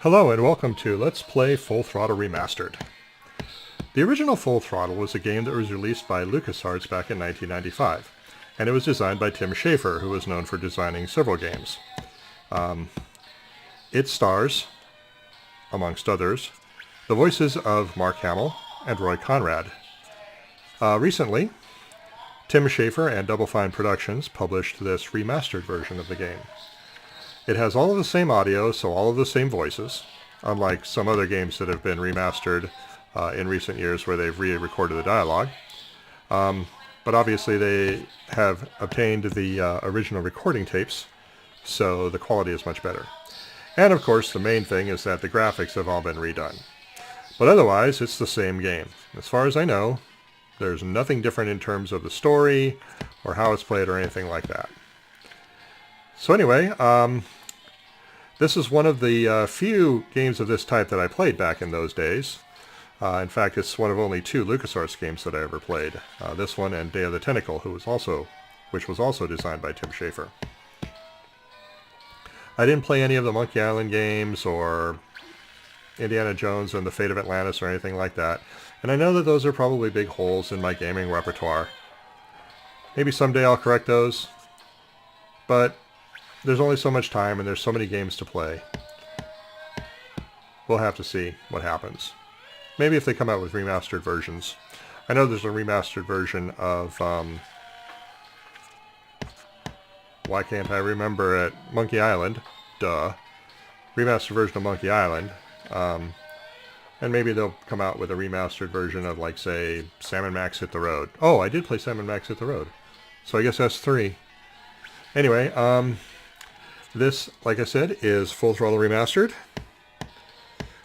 Hello and welcome to Let's Play Full Throttle Remastered. The original Full Throttle was a game that was released by LucasArts back in 1995, and it was designed by Tim Schafer, who was known for designing several games. It stars, amongst others, the voices of Mark Hamill and Roy Conrad. Recently, Tim Schafer and Double Fine Productions published this remastered version of the game. It has all of the same audio, so all of the same voices, unlike some other games that have been remastered in recent years where they've re-recorded the dialogue. But obviously they have obtained the original recording tapes, so the quality is much better. And of course the main thing is that the graphics have all been redone. But otherwise it's the same game. As far as I know, there's nothing different in terms of the story or how it's played or anything like that. So anyway, this is one of the few games of this type that I played back in those days. In fact, it's one of only two LucasArts games that I ever played. This one and Day of the Tentacle, which was also designed by Tim Schafer. I didn't play any of the Monkey Island games or Indiana Jones and the Fate of Atlantis or anything like that. And I know that those are probably big holes in my gaming repertoire. Maybe someday I'll correct those. But there's only so much time and there's so many games to play. We'll have to see what happens. Maybe if they come out with remastered versions. I know there's a remastered version of, why can't I remember it? Monkey Island. Duh. Remastered version of Monkey Island. And maybe they'll come out with a remastered version of, like, say, Sam & Max Hit the Road. Oh, I did play Sam & Max Hit the Road. So I guess that's 3. Anyway, this, like I said, is Full Throttle Remastered.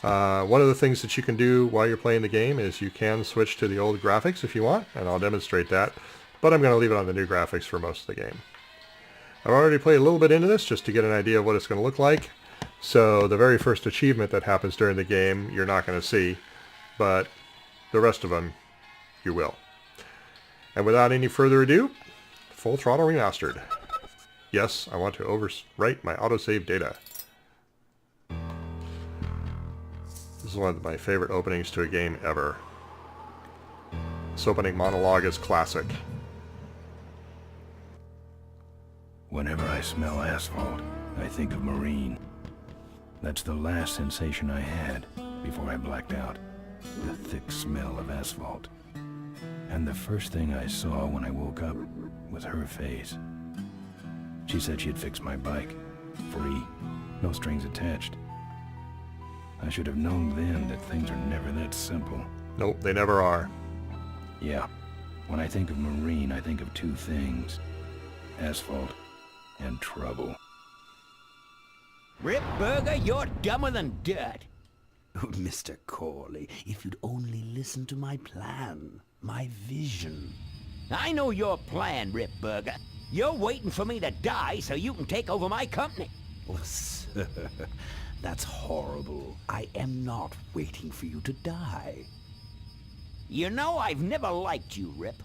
One of the things that you can do while you're playing the game is you can switch to the old graphics if you want, and I'll demonstrate that, but I'm going to leave it on the new graphics for most of the game. I've already played a little bit into this just to get an idea of what it's going to look like, so the very first achievement that happens during the game you're not going to see, but the rest of them you will. And without any further ado, Full Throttle Remastered. Yes, I want to overwrite my autosave data. This is one of my favorite openings to a game ever. This opening monologue is classic. Whenever I smell asphalt, I think of Marine. That's the last sensation I had before I blacked out. The thick smell of asphalt. And the first thing I saw when I woke up was her face. She said she'd fix my bike. Free. No strings attached. I should have known then that things are never that simple. Nope, they never are. Yeah. When I think of Marine, I think of two things. Asphalt and trouble. Ripburger, you're dumber than dirt. Oh, Mr. Corley, if you'd only listen to my plan, my vision. I know your plan, Ripburger. You're waiting for me to die so you can take over my company. Oh, sir, that's horrible. I am not waiting for you to die. You know I've never liked you, Rip.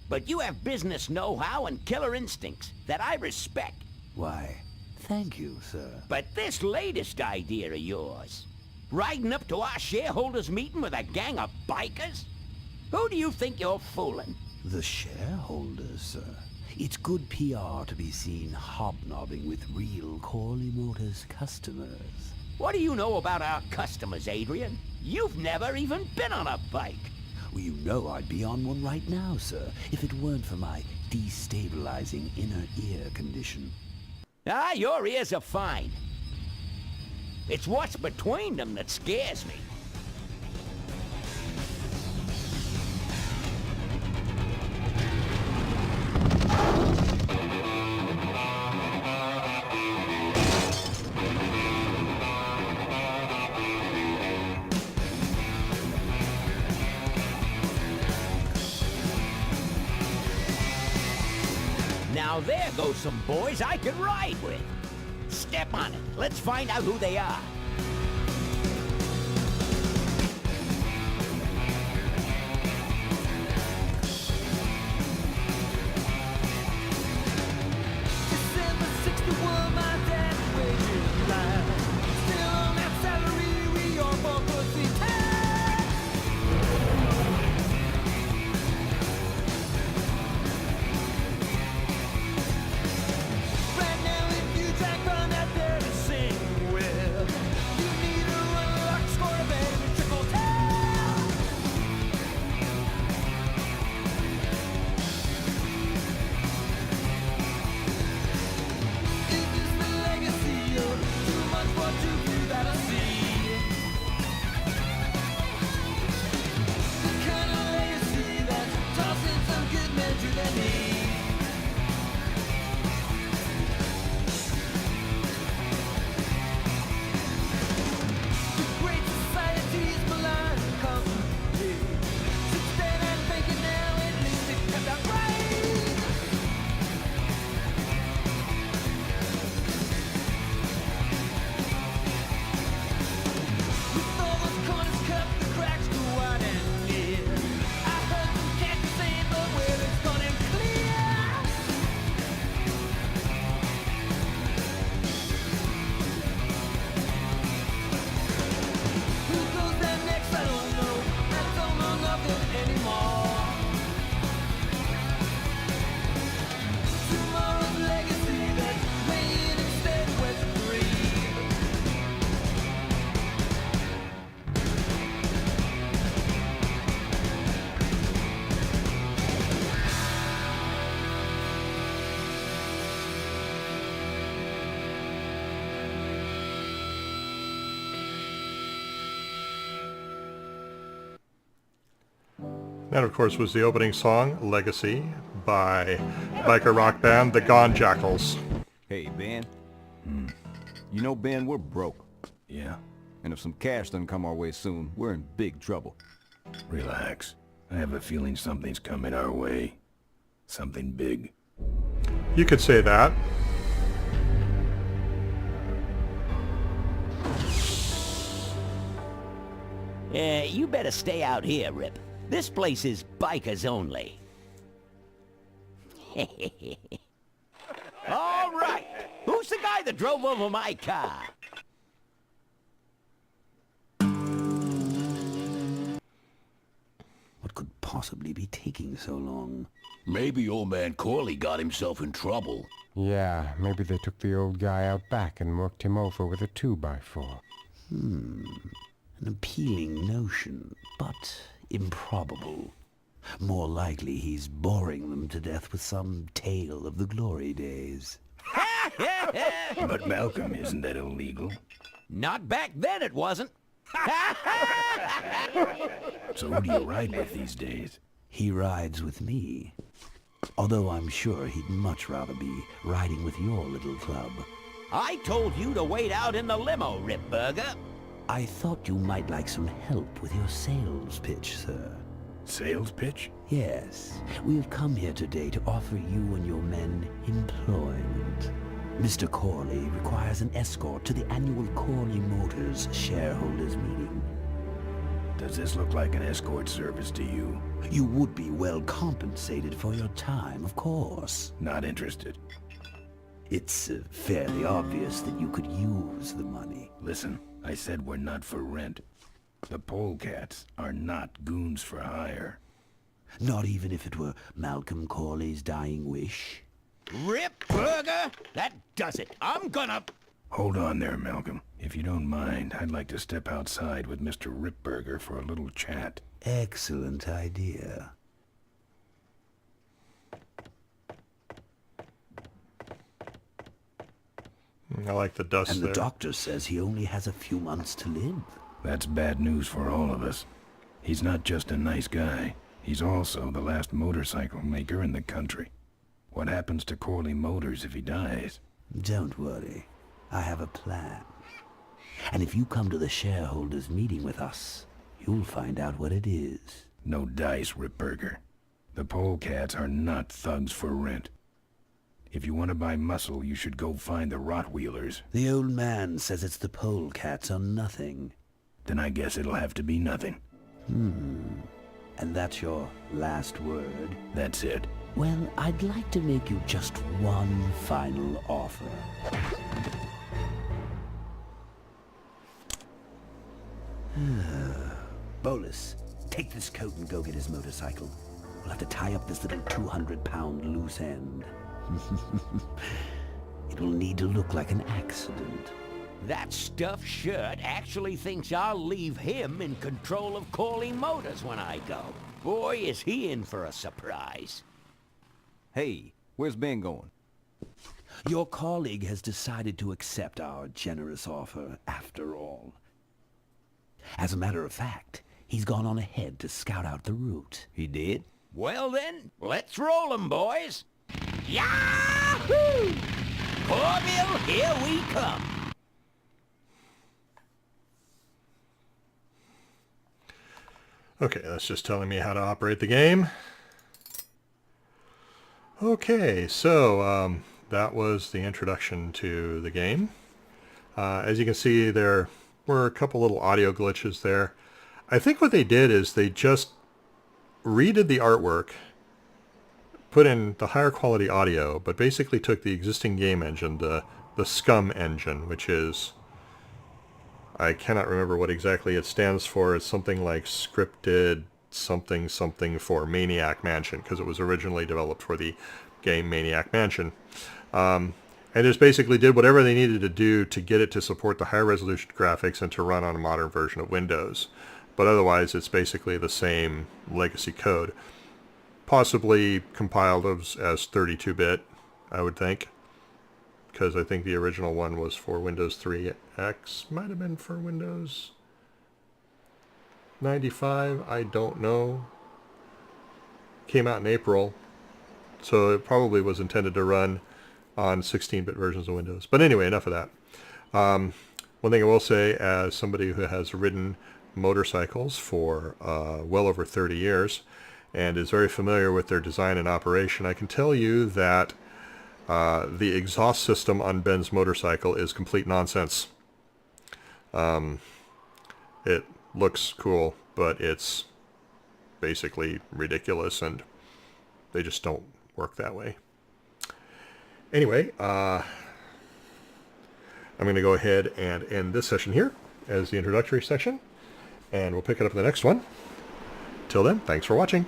But you have business know-how and killer instincts that I respect. Why, thank you, sir. But this latest idea of yours, riding up to our shareholders' meeting with a gang of bikers? Who do you think you're fooling? The shareholders, sir. It's good PR to be seen hobnobbing with real Corley Motors customers. What do you know about our customers, Adrian? You've never even been on a bike. Well, you know I'd be on one right now, sir, if it weren't for my destabilizing inner ear condition. Ah, your ears are fine. It's what's between them that scares me. Now there goes some boys I could ride with. Step on it. Let's find out who they are. December 61, my dad waged life. Still on that side That, of course, was the opening song, Legacy, by biker rock band The Gone Jackals. Hey, Ben. You know, Ben, we're broke. Yeah? And if some cash doesn't come our way soon, we're in big trouble. Relax. I have a feeling something's coming our way. Something big. You could say that. You better stay out here, Rip. This place is bikers only. All right. Who's the guy that drove over my car? What could possibly be taking so long? Maybe old man Corley got himself in trouble. Yeah, maybe they took the old guy out back and worked him over with a 2x4. An appealing notion, but improbable. More likely he's boring them to death with some tale of the glory days. But Malcolm, isn't that illegal? Not back then, it wasn't. So who do you ride with these days? He rides with me. Although I'm sure he'd much rather be riding with your little club. I told you to wait out in the limo, Ripburger. I thought you might like some help with your sales pitch, sir. Sales pitch? Yes, we have come here today to offer you and your men employment. Mr. Corley requires an escort to the annual Corley Motors shareholders meeting. Does this look like an escort service to you? You would be well compensated for your time, of course. Not interested. It's fairly obvious that you could use the money. Listen, I said we're not for rent. The Polecats are not goons for hire. Not even if it were Malcom Corley's dying wish. Ripburger, that does it. I'm gonna... Hold on there, Malcolm. If you don't mind, I'd like to step outside with Mr. Ripburger for a little chat. Excellent idea. I like the dust And there. the doctor says he only has a few months to live. That's bad news for all of us. He's not just a nice guy. He's also the last motorcycle maker in the country. What happens to Corley Motors if he dies? Don't worry. I have a plan. And if you come to the shareholders meeting with us, you'll find out what it is. No dice, Ripburger. The Polecats are not thugs for rent. If you want to buy muscle, you should go find the Rottweilers. The old man says it's the Polecats or nothing. Then I guess it'll have to be nothing. And that's your last word? That's it. Well, I'd like to make you just one final offer. Bolus, take this coat and go get his motorcycle. We'll have to tie up this little 200-pound loose end. It will need to look like an accident. That stuffed shirt actually thinks I'll leave him in control of Corley Motors when I go. Boy, is he in for a surprise. Hey, where's Ben going? Your colleague has decided to accept our generous offer after all. As a matter of fact, he's gone on ahead to scout out the route. He did? Well then, let's roll 'em, boys. Yahoo! Corville, here we come. Okay, that's just telling me how to operate the game. Okay, so that was the introduction to the game. As you can see, there were a couple little audio glitches there. I think what they did is they just redid the artwork, put in the higher quality audio, but basically took the existing game engine, the SCUM engine, which is, I cannot remember what exactly it stands for. It's something like scripted something something for Maniac Mansion, because it was originally developed for the game Maniac Mansion. And just basically did whatever they needed to do to get it to support the higher resolution graphics and to run on a modern version of Windows. But otherwise, it's basically the same legacy code. Possibly compiled as 32-bit, I would think. Because I think the original one was for Windows 3X. Might have been for Windows 95. I don't know. came out in April, so it probably was intended to run on 16-bit versions of Windows. But anyway, enough of that. One thing I will say, as somebody who has ridden motorcycles for well over 30 years and is very familiar with their design and operation, I can tell you that the exhaust system on Ben's motorcycle is complete nonsense. It looks cool, but it's basically ridiculous, and they just don't work that way. Anyway, I'm going to go ahead and end this session here as the introductory section, and we'll pick it up in the next one. Till then, thanks for watching.